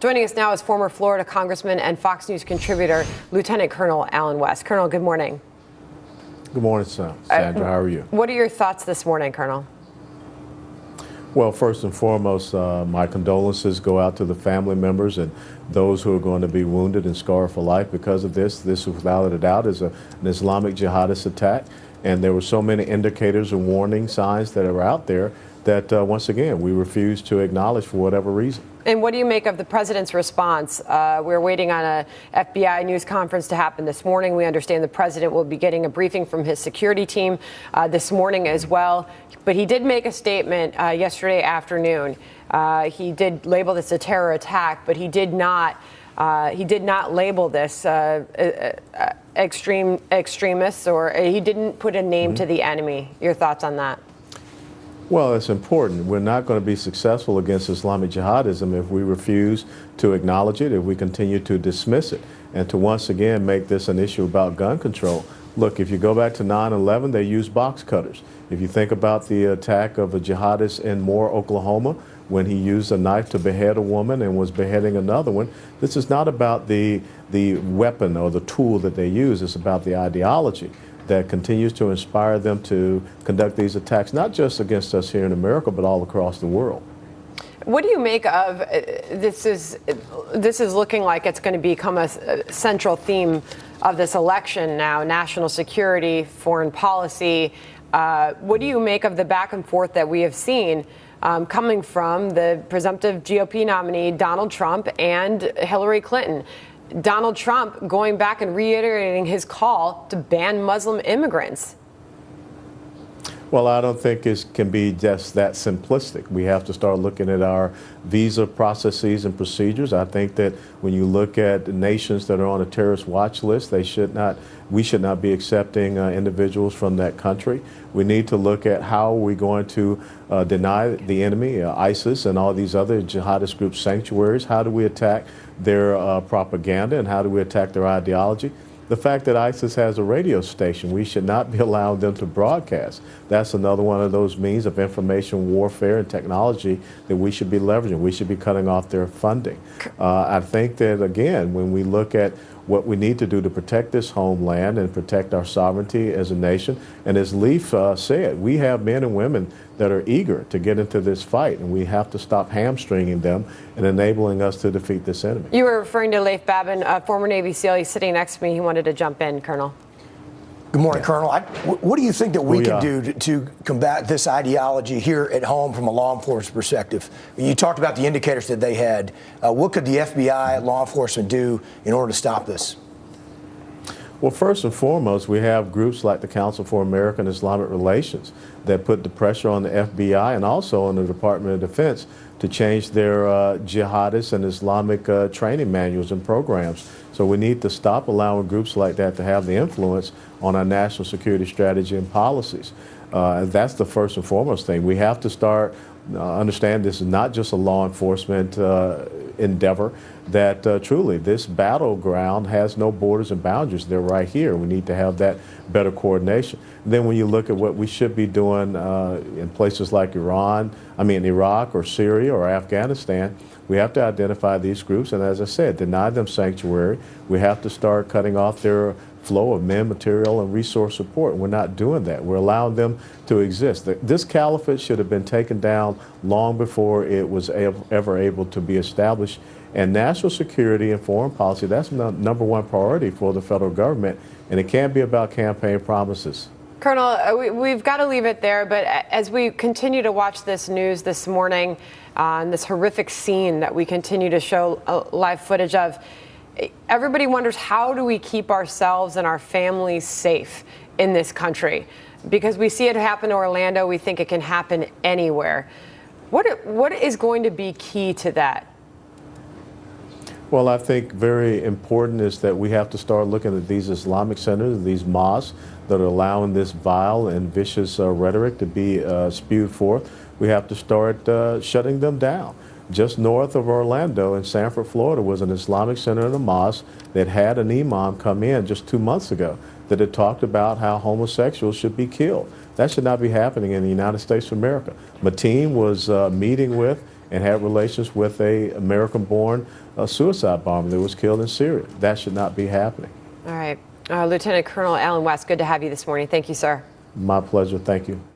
Joining us now is former Florida Congressman and Fox News contributor, Lieutenant Colonel Alan West. Colonel, good morning. Good morning, Sandra. How are you? What are your thoughts this morning, Colonel? Well, first and foremost, my condolences go out to the family members and those who are going to be wounded and scarred for life because of this. This, without a doubt, is an Islamic jihadist attack. And there were so many indicators and warning signs that are out there that, once again, we refuse to acknowledge for whatever reason. And what do you make of the president's response? We're waiting on a FBI news conference to happen this morning. We understand the president will be getting a briefing from his security team this morning as well. But he did make a statement yesterday afternoon. He did label this a terror attack, but he did not label this extremists, or he didn't put a name to the enemy. Your thoughts on that? Well, it's important. We're not going to be successful against Islamic jihadism if we refuse to acknowledge it, if we continue to dismiss it, and to once again make this an issue about gun control. Look, if you go back to 9/11, they used box cutters. If you think about the attack of a jihadist in Moore, Oklahoma, when he used a knife to behead a woman and was beheading another one, this is not about the weapon or the tool that they use. It's about the ideology that continues to inspire them to conduct these attacks, not just against us here in America, but all across the world. What do you make of this? Is looking like it's going to become a central theme of this election now: national security, foreign policy. What do you make of the back and forth that we have seen coming from the presumptive GOP nominee Donald Trump and Hillary Clinton? Donald Trump going back and reiterating his call to ban Muslim immigrants. Well, I don't think it can be just that simplistic. We have to start looking at our visa processes and procedures. I think that when you look at nations that are on a terrorist watch list, we should not be accepting individuals from that country. We need to look at how we're going to deny the enemy, ISIS and all these other jihadist groups sanctuaries. How do we attack their propaganda, and how do we attack their ideology? The fact that ISIS has a radio station, we should not be allowing them to broadcast. That's another one of those means of information warfare and technology that we should be leveraging. We should be cutting off their funding. I think that, again, when we look at what we need to do to protect this homeland and protect our sovereignty as a nation, and as Leif said, we have men and women that are eager to get into this fight, and we have to stop hamstringing them and enabling us to defeat this enemy. You were referring to Leif Babin, a former Navy SEAL. He's sitting next to me. He wanted to jump in, Colonel. Good morning, Colonel. What do you think that we can do to combat this ideology here at home from a law enforcement perspective? You talked about the indicators that they had. What could the FBI, law enforcement do in order to stop this? Well, first and foremost, we have groups like the Council for American Islamic Relations that put the pressure on the FBI and also on the Department of Defense to change their jihadist and Islamic training manuals and programs. So we need to stop allowing groups like that to have the influence on our national security strategy and policies. That's the first and foremost thing. We have to start understand this is not just a law enforcement endeavor, that truly this battleground has no borders and boundaries. They're right here. We need to have that better coordination. And then when you look at what we should be doing in places like Iraq or Syria or Afghanistan, we have to identify these groups and, as I said, deny them sanctuary. We have to start cutting off their flow of men, material, and resource support. We're not doing that. We're allowing them to exist. This caliphate should have been taken down long before it was ever able to be established. And national security and foreign policy, that's number one priority for the federal government, and it can't be about campaign promises. Colonel, we've got to leave it there, but as we continue to watch this news this morning, and this horrific scene that we continue to show live footage of, everybody wonders, how do we keep ourselves and our families safe in this country? Because we see it happen in Orlando, we think it can happen anywhere. What is going to be key to that? Well, I think very important is that we have to start looking at these Islamic centers, these mosques that are allowing this vile and vicious rhetoric to be spewed forth. We have to start shutting them down. Just north of Orlando in Sanford, Florida, was an Islamic center and a mosque that had an imam come in just 2 months ago that had talked about how homosexuals should be killed. That should not be happening in the United States of America. My team was meeting with and had relations with a American-born suicide bomber that was killed in Syria. That should not be happening. All right. Lieutenant Colonel Alan West, good to have you this morning. Thank you, sir. My pleasure. Thank you.